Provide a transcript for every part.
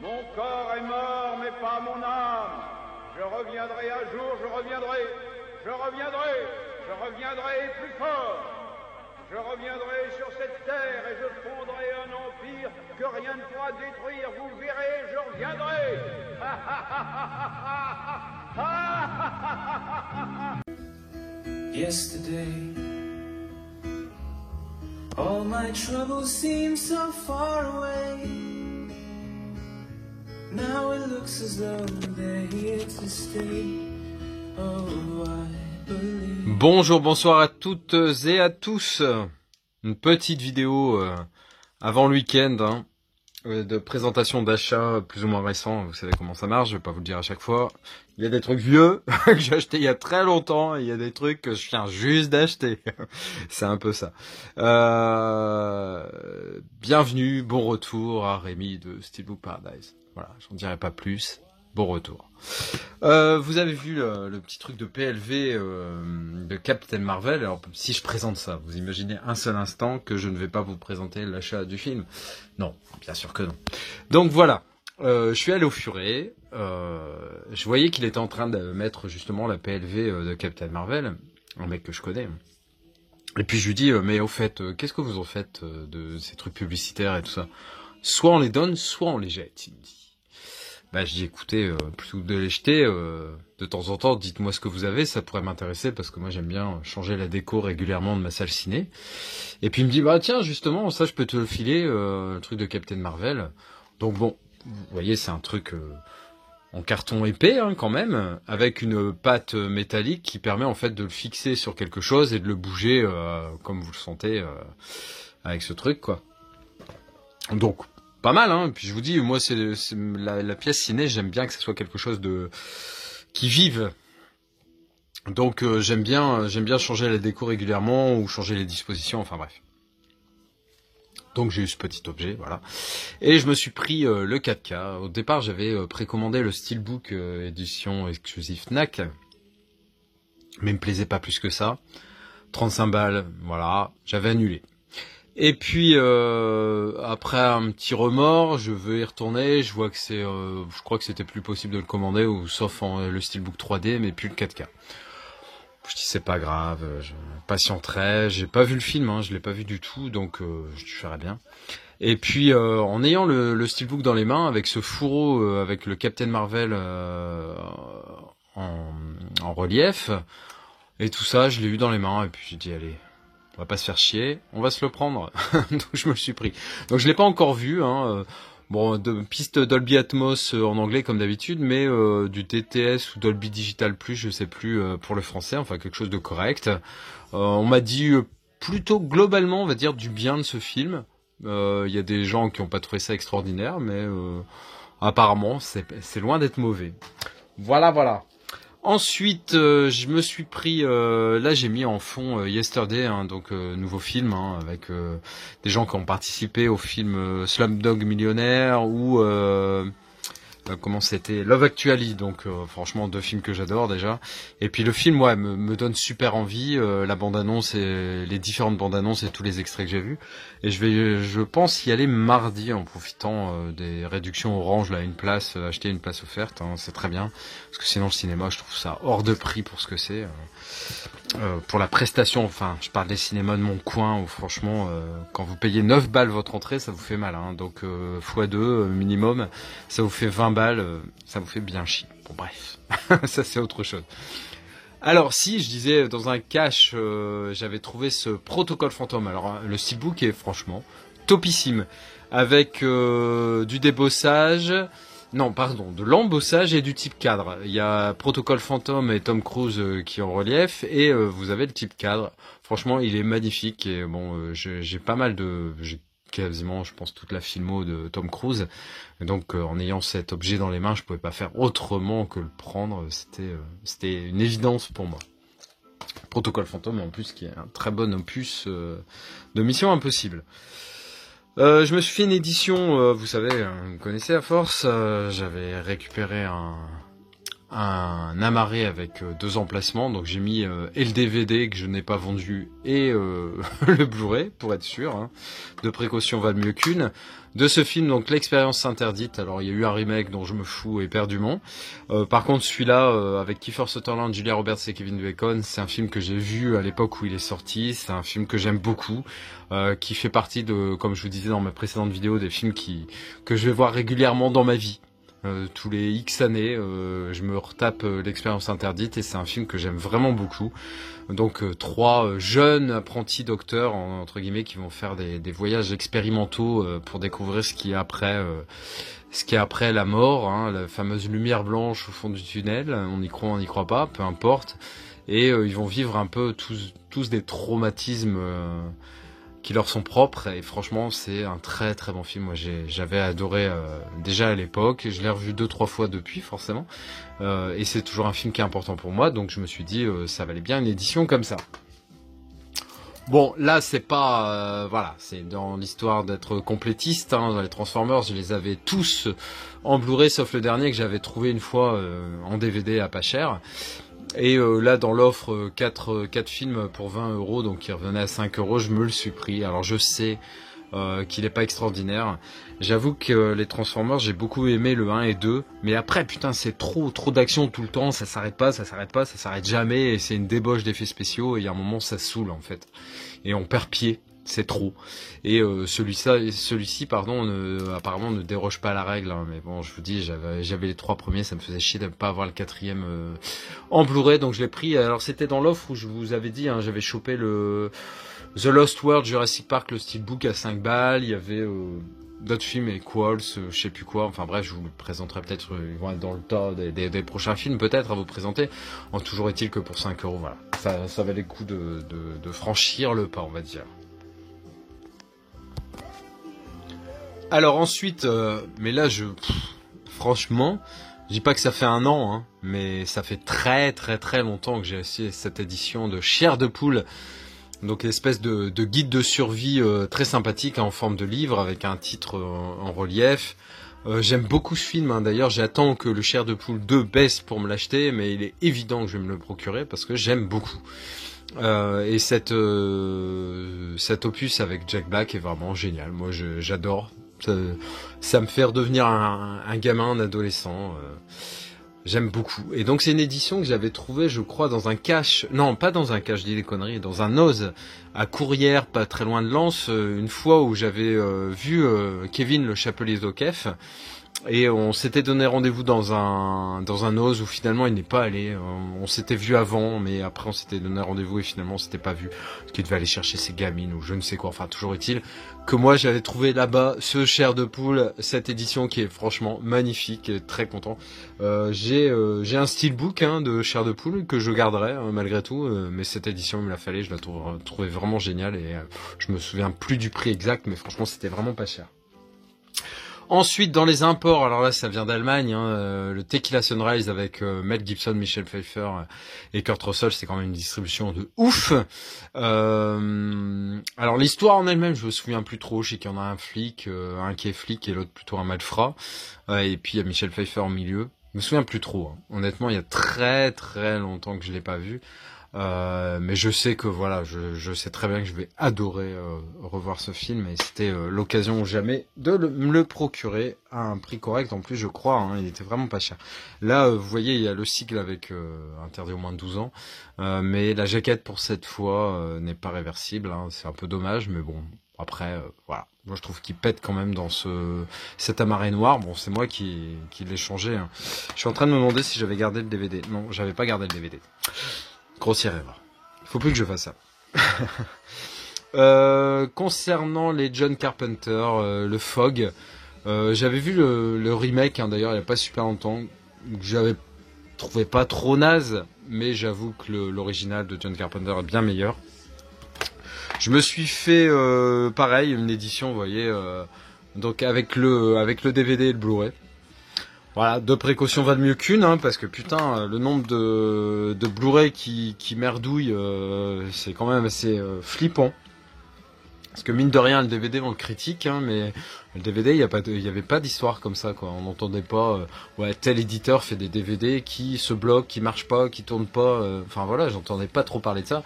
Mon corps est mort, mais pas mon âme. Je reviendrai un jour, je reviendrai. Je reviendrai, je reviendrai plus fort. Je reviendrai sur cette terre et je fonderai un empire que rien ne pourra détruire. Vous verrez, je reviendrai. Yesterday, all my troubles seem so far away. Now it looks as though they're here to stay. Oh, I believe. Bonjour, bonsoir à toutes et à tous. Une petite vidéo avant le week-end de présentation d'achats plus ou moins récents. Vous savez comment ça marche, je vais pas vous le dire à chaque fois. Il y a des trucs vieux que j'ai achetés il y a très longtemps et il y a des trucs que je viens juste d'acheter. C'est un peu ça. Bienvenue, bon retour à Rémi de Steelbook Paradise. Voilà, j'en dirai pas plus. Bon retour. Vous avez vu le petit truc de PLV de Captain Marvel. Alors si je présente ça, vous imaginez un seul instant que je ne vais pas vous présenter l'achat du film? Non, bien sûr que non. Donc voilà, je suis allé au Furet. Je voyais qu'il était en train de mettre justement la PLV de Captain Marvel, un mec que je connais. Et puis je lui dis, mais au fait, qu'est-ce que vous en faites de ces trucs publicitaires et tout ça? Soit on les donne, soit on les jette, il me dit. Bah, je dis, écoutez, plutôt que de les jeter, de temps en temps, dites-moi ce que vous avez, ça pourrait m'intéresser, parce que moi j'aime bien changer la déco régulièrement de ma salle ciné. Et puis il me dit, bah tiens, justement, ça je peux te le filer, le truc de Captain Marvel. Donc bon, vous voyez, c'est un truc en carton épais, quand même, avec une pâte métallique qui permet en fait de le fixer sur quelque chose et de le bouger comme vous le sentez avec ce truc, quoi. Donc, pas mal, Puis je vous dis, moi, c'est la pièce ciné, j'aime bien que ce soit quelque chose de qui vive. Donc, j'aime bien changer la déco régulièrement ou changer les dispositions. Enfin bref. Donc j'ai eu ce petit objet, voilà. Et je me suis pris le 4K. Au départ, j'avais précommandé le Steelbook édition exclusive Fnac, mais il me plaisait pas plus que ça. 35 balles, voilà. J'avais annulé. Et puis après un petit remords, je veux y retourner. Je vois que c'est, je crois que c'était plus possible de le commander, ou sauf le Steelbook 3D, mais plus le 4K. Je dis c'est pas grave, je patienterai. J'ai pas vu le film, je l'ai pas vu du tout, donc je ferai bien. Et puis en ayant le Steelbook dans les mains, avec ce fourreau, avec le Captain Marvel en relief et tout ça, je l'ai eu dans les mains et puis j'ai dit allez. On va pas se faire chier, on va se le prendre. Donc je me le suis pris. Donc je l'ai pas encore vu, Bon, de piste Dolby Atmos en anglais comme d'habitude, mais du DTS ou Dolby Digital Plus, je sais plus pour le français, enfin quelque chose de correct. On m'a dit plutôt globalement, on va dire, du bien de ce film. Il y a des gens qui ont pas trouvé ça extraordinaire, mais apparemment c'est loin d'être mauvais. Voilà. Ensuite, je me suis pris, là j'ai mis en fond Yesterday, donc nouveau film, avec des gens qui ont participé au film Slumdog Millionnaire ou comment c'était, Love Actually, donc franchement 2 films que j'adore déjà. Et puis le film, ouais, me donne super envie, la bande-annonce et les différentes bandes-annonces et tous les extraits que j'ai vus. Et je pense y aller mardi en profitant des réductions Orange, là, acheter une place offerte, c'est très bien. Parce que sinon le cinéma, je trouve ça hors de prix pour ce que c'est. Pour la prestation, enfin, je parle des cinémas de mon coin où franchement, quand vous payez 9 balles votre entrée, ça vous fait mal, donc x2 minimum, ça vous fait 20 balles, ça vous fait bien chier. Bon bref, ça c'est autre chose. Alors si, je disais, dans un cache, j'avais trouvé ce Protocole Fantôme. Alors le steelbook est franchement topissime, avec du débossage... Non, pardon, de l'embossage et du type cadre. Il y a Protocole Fantôme et Tom Cruise qui est en relief, et vous avez le type cadre. Franchement, il est magnifique, et bon, j'ai pas mal j'ai quasiment, je pense, toute la filmo de Tom Cruise. Et donc, en ayant cet objet dans les mains, je pouvais pas faire autrement que le prendre. C'était une évidence pour moi. Protocole Fantôme, en plus, qui est un très bon opus de Mission Impossible. Je me suis fait une édition, vous savez, vous me connaissez à force, j'avais récupéré un amarré avec 2 emplacements, donc j'ai mis et le DVD que je n'ai pas vendu et le Blu-ray pour être sûr, hein. De précaution valent mieux qu'une. De ce film, donc L'expérience interdite, alors il y a eu un remake dont je me fous éperdument. Par contre celui-là avec Kiefer Sutherland, Julia Roberts et Kevin Bacon, c'est un film que j'ai vu à l'époque où il est sorti, c'est un film que j'aime beaucoup, qui fait partie de, comme je vous disais dans ma précédente vidéo, des films que je vais voir régulièrement dans ma vie. Tous les X années, je me retape L'expérience interdite et c'est un film que j'aime vraiment beaucoup. Donc 3 jeunes apprentis docteurs entre guillemets qui vont faire des voyages expérimentaux pour découvrir ce qui est après la mort, hein, la fameuse lumière blanche au fond du tunnel. On y croit, on n'y croit pas, peu importe. Et ils vont vivre un peu tous des traumatismes qui leur sont propres, et franchement c'est un très très bon film. Moi j'avais adoré déjà à l'époque, je l'ai revu 2-3 fois depuis forcément, et c'est toujours un film qui est important pour moi, donc je me suis dit ça valait bien une édition comme ça. Bon, là c'est pas voilà, c'est dans l'histoire d'être complétiste, hein. Dans les Transformers, je les avais tous en Blu-ray sauf le dernier que j'avais trouvé une fois en DVD à pas cher. Et là dans l'offre 4 films pour 20 €, donc qui revenait à 5 €, je me le suis pris. Alors je sais qu'il est pas extraordinaire. J'avoue que les Transformers, j'ai beaucoup aimé le 1 et 2, mais après putain c'est trop d'action tout le temps, ça s'arrête pas, ça s'arrête jamais, et c'est une débauche d'effets spéciaux, et il y a un moment ça saoule en fait. Et on perd pied. C'est trop. Et celui-ci, apparemment ne déroge pas à la règle, hein. Mais bon, je vous dis, j'avais les 3 premiers, ça me faisait chier de ne pas avoir le 4e en Blu-ray, donc je l'ai pris. Alors c'était dans l'offre où je vous avais dit, hein, j'avais chopé le The Lost World Jurassic Park, le steelbook à 5 balles. Il y avait d'autres films, et Qualls, je sais plus quoi. Enfin bref, je vous le présenterai peut-être, ils vont être dans le tas des prochains films peut-être à vous présenter. Toujours est-il que pour 5 €, voilà, ça valait le coup de franchir le pas, on va dire. Alors ensuite, mais là franchement, je dis pas que ça fait 1 an, hein, mais ça fait très très très longtemps que j'ai essayé cette édition de Chair de poule, donc l'espèce de guide de survie très sympathique, hein, en forme de livre avec un titre en relief. J'aime beaucoup ce film, hein. D'ailleurs j'attends que le Chair de poule 2 baisse pour me l'acheter, mais il est évident que je vais me le procurer parce que j'aime beaucoup. Et cet opus avec Jack Black est vraiment génial. Moi j'adore. Ça me fait redevenir un gamin, un adolescent. J'aime beaucoup. Et donc c'est une édition que j'avais trouvée, je crois, dans un cache. Non, pas dans un cache, je dis des conneries. Dans un Oz à Courrières, pas très loin de Lens, une fois où j'avais vu Kevin le Chapelier d'Okef. Et on s'était donné rendez-vous dans un Oz où finalement il n'est pas allé. On s'était vu avant, mais après on s'était donné rendez-vous et finalement on s'était pas vu. Parce qu'il devait aller chercher ses gamines ou je ne sais quoi. Enfin, toujours est-il que moi j'avais trouvé là-bas ce Chair de poule, cette édition qui est franchement magnifique, et très content. J'ai un steelbook, hein, de Chair de poule que je garderai, hein, malgré tout. Mais cette édition il me la fallait, je la trouvais vraiment géniale, et je me souviens plus du prix exact, mais franchement c'était vraiment pas cher. Ensuite, dans les imports, alors là, ça vient d'Allemagne, hein, le Tequila Sunrise avec Mel Gibson, Michelle Pfeiffer et Kurt Russell, c'est quand même une distribution de ouf. Alors l'histoire en elle-même, je me souviens plus trop. Je sais qu'il y en a un flic, un qui est flic et l'autre plutôt un malfrat, et puis il y a Michelle Pfeiffer au milieu. Je me souviens plus trop, hein. Honnêtement, il y a très très longtemps que je l'ai pas vu. Mais je sais que voilà, je sais très bien que je vais adorer revoir ce film, et c'était l'occasion ou jamais de me le procurer à un prix correct. En plus, je crois, hein, il était vraiment pas cher. Là, vous voyez, il y a le cycle avec interdit au moins de 12 ans, mais la jaquette pour cette fois n'est pas réversible, hein. C'est un peu dommage, mais bon, après, voilà. Moi, je trouve qu'il pète quand même dans cet amarré noir. Bon, c'est moi qui l'ai changé, hein. Je suis en train de me demander si j'avais gardé le DVD. Non, j'avais pas gardé le DVD. Grossière erreur. Il faut plus que je fasse ça. Concernant les John Carpenter, le Fog, j'avais vu le remake, hein, d'ailleurs il n'y a pas super longtemps, que j'avais trouvé pas trop naze, mais j'avoue que l'original de John Carpenter est bien meilleur. Je me suis fait pareil, une édition, vous voyez, donc avec le DVD et le Blu-ray. Voilà, 2 précautions valent mieux qu'une, hein, parce que putain, le nombre de Blu-ray qui merdouillent, c'est quand même assez flippant. Parce que mine de rien, le DVD, on le critique, hein, mais le DVD, il y avait pas d'histoire comme ça, quoi. On n'entendait pas, ouais, tel éditeur fait des DVD qui se bloquent, qui marchent pas, qui tournent pas. Enfin voilà, j'entendais pas trop parler de ça.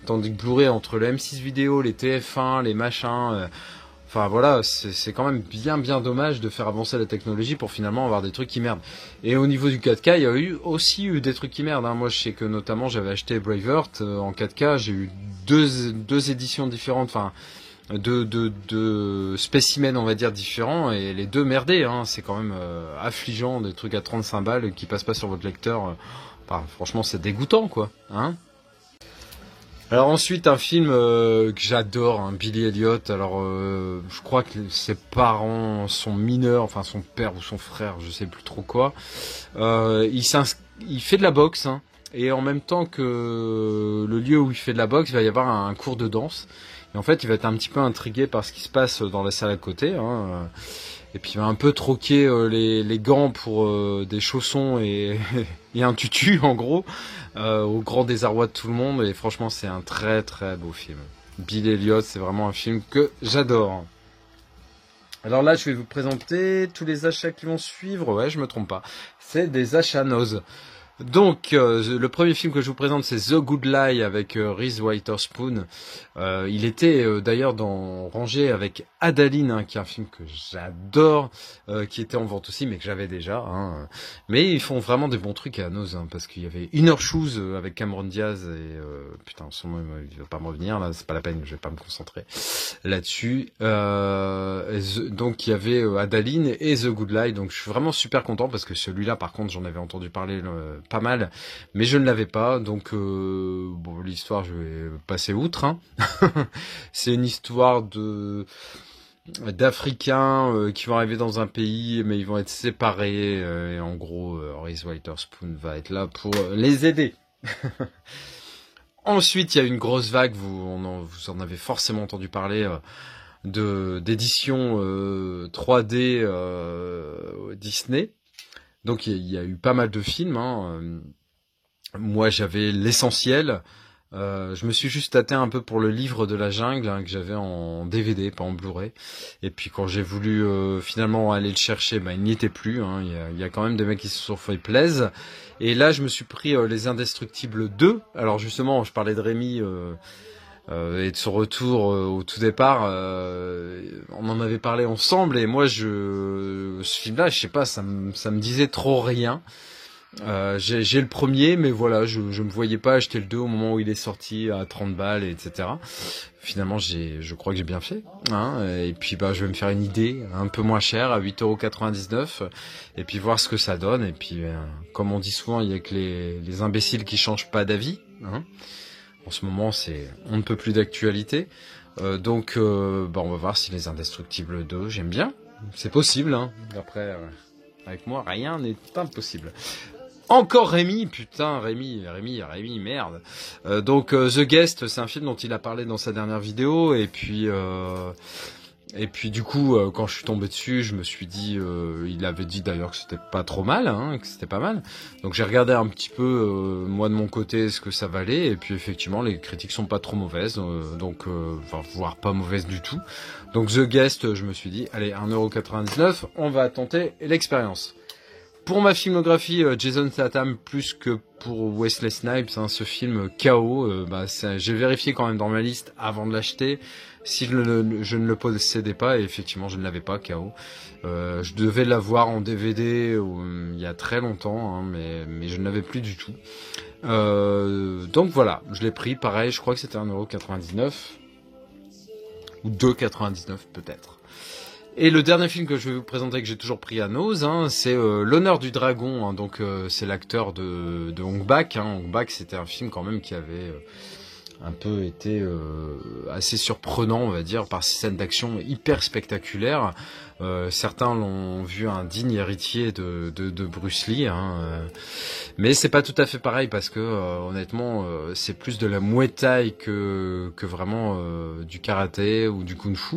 Tandis que Blu-ray, entre le M6 vidéo, les TF1, les machins, enfin voilà, c'est quand même bien dommage de faire avancer la technologie pour finalement avoir des trucs qui merdent. Et au niveau du 4K, il y a aussi eu des trucs qui merdent, hein. Moi, je sais que notamment, j'avais acheté Braveheart en 4K, j'ai eu deux éditions différentes, enfin de spécimens, on va dire, différents, et les deux merdaient, hein. C'est quand même affligeant, des trucs à 35 balles qui passent pas sur votre lecteur. Enfin, franchement, c'est dégoûtant, quoi, hein. Alors ensuite, un film que j'adore, hein, Billy Elliot. Alors je crois que ses parents sont mineurs, enfin son père ou son frère, je sais plus trop quoi. Il fait de la boxe, hein, et en même temps que le lieu où il fait de la boxe, il va y avoir un cours de danse. Et en fait, il va être un petit peu intrigué par ce qui se passe dans la salle à côté, hein, et puis il va un peu troquer les gants pour des chaussons et, et un tutu, en gros, au grand désarroi de tout le monde. Et franchement, c'est un très beau film. Billy Elliot, c'est vraiment un film que j'adore. Alors là, je vais vous présenter tous les achats qui vont suivre. Ouais, je me trompe pas. C'est des achats nozes. Donc, le premier film que je vous présente, c'est The Good Lie avec Reese Witherspoon. Il était d'ailleurs rangé avec Adaline, hein, qui est un film que j'adore, qui était en vente aussi, mais que j'avais déjà. Hein. Mais ils font vraiment des bons trucs à Nose, hein, parce qu'il y avait Inner Shoes avec Cameron Diaz et putain, son nom il va pas me revenir là, c'est pas la peine, je vais pas me concentrer là-dessus. Donc il y avait Adaline et The Good Lie, donc je suis vraiment super content parce que celui-là, par contre, j'en avais entendu parler pas mal, mais je ne l'avais pas, donc bon, l'histoire, je vais passer outre, hein. C'est une histoire d'Africains qui vont arriver dans un pays, mais ils vont être séparés, et en gros, Reese Witherspoon va être là pour les aider. Ensuite, il y a une grosse vague, vous en avez forcément entendu parler, d'éditions 3D Disney. Donc il y a eu pas mal de films, hein. Moi j'avais l'essentiel. Je me suis juste tâté un peu pour le livre de la jungle, hein, que j'avais en DVD, pas en Blu-ray. Et puis quand j'ai voulu finalement aller le chercher, il n'y était plus. Hein. Il y a quand même des mecs qui se sont fait plaisir. Et là je me suis pris Les Indestructibles 2. Alors justement, je parlais de Rémi et de son retour au tout départ. On en avait parlé ensemble et moi ce film-là, je sais pas, ça me disait trop rien. J'ai le premier, mais voilà, je me voyais pas acheter le 2 au moment où il est sorti à 30 balles, etc. Finalement, je crois que j'ai bien fait, hein, et puis je vais me faire une idée un peu moins chère à 8,99 €, et puis voir ce que ça donne. Et puis, comme on dit souvent, il y a que les imbéciles qui changent pas d'avis, hein. En ce moment, on ne peut plus d'actualité. Donc, on va voir si Les Indestructibles 2, j'aime bien. C'est possible, hein. Après, avec moi, rien n'est impossible. Encore Rémi, putain, Rémi, merde. Donc The Guest, c'est un film dont il a parlé dans sa dernière vidéo, et puis du coup, quand je suis tombé dessus, je me suis dit, il avait dit d'ailleurs que c'était pas trop mal, hein, que c'était pas mal. Donc j'ai regardé un petit peu, moi de mon côté, ce que ça valait, et puis effectivement, les critiques sont pas trop mauvaises, voire pas mauvaises du tout. Donc The Guest, je me suis dit, allez, 1,99 €, on va tenter l'expérience. Pour ma filmographie, Jason Statham plus que pour Wesley Snipes, hein, ce film KO, j'ai vérifié quand même dans ma liste avant de l'acheter si je ne le possédais pas, et effectivement je ne l'avais pas, KO. Je devais l'avoir en DVD il y a très longtemps, hein, mais je ne l'avais plus du tout. Donc voilà, je l'ai pris, pareil, je crois que c'était 1,99 € ou 2,99 € peut-être. Et le dernier film que je vais vous présenter, que j'ai toujours pris à Nose, hein, c'est L'Honneur du Dragon, hein, donc c'est l'acteur de Hong Bak, hein. Hong Bak, c'était un film quand même qui avait un peu été assez surprenant, on va dire, par ses scènes d'action hyper spectaculaires. Certains l'ont vu un digne héritier de Bruce Lee, hein, mais c'est pas tout à fait pareil parce que honnêtement, c'est plus de la Muay Thai que vraiment du karaté ou du kung-fu.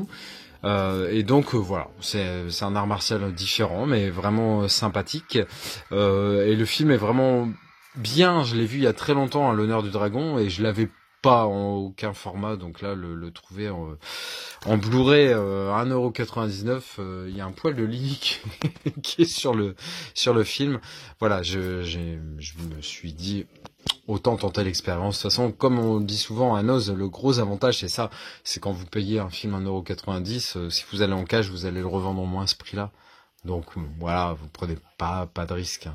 Et donc voilà, c'est un art martial différent, mais vraiment sympathique. Et le film est vraiment bien. Je l'ai vu il y a très longtemps, à L'Honneur du Dragon, et je l'avais pas en aucun format, donc là le trouver en Blu-ray à 1,99 €, il y a un poil de lit qui est sur le film. Voilà, je me suis dit autant tenter l'expérience. De toute façon, comme on dit souvent à Noz, le gros avantage c'est ça, c'est quand vous payez un film 1,90 €, si vous allez en cash, vous allez le revendre au moins à ce prix-là. Donc voilà, vous prenez pas de risque.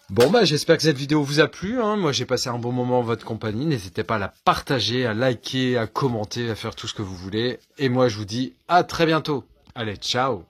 Bon bah j'espère que cette vidéo vous a plu, hein. Moi j'ai passé un bon moment en votre compagnie, n'hésitez pas à la partager, à liker, à commenter, à faire tout ce que vous voulez. Et moi je vous dis à très bientôt. Allez, ciao.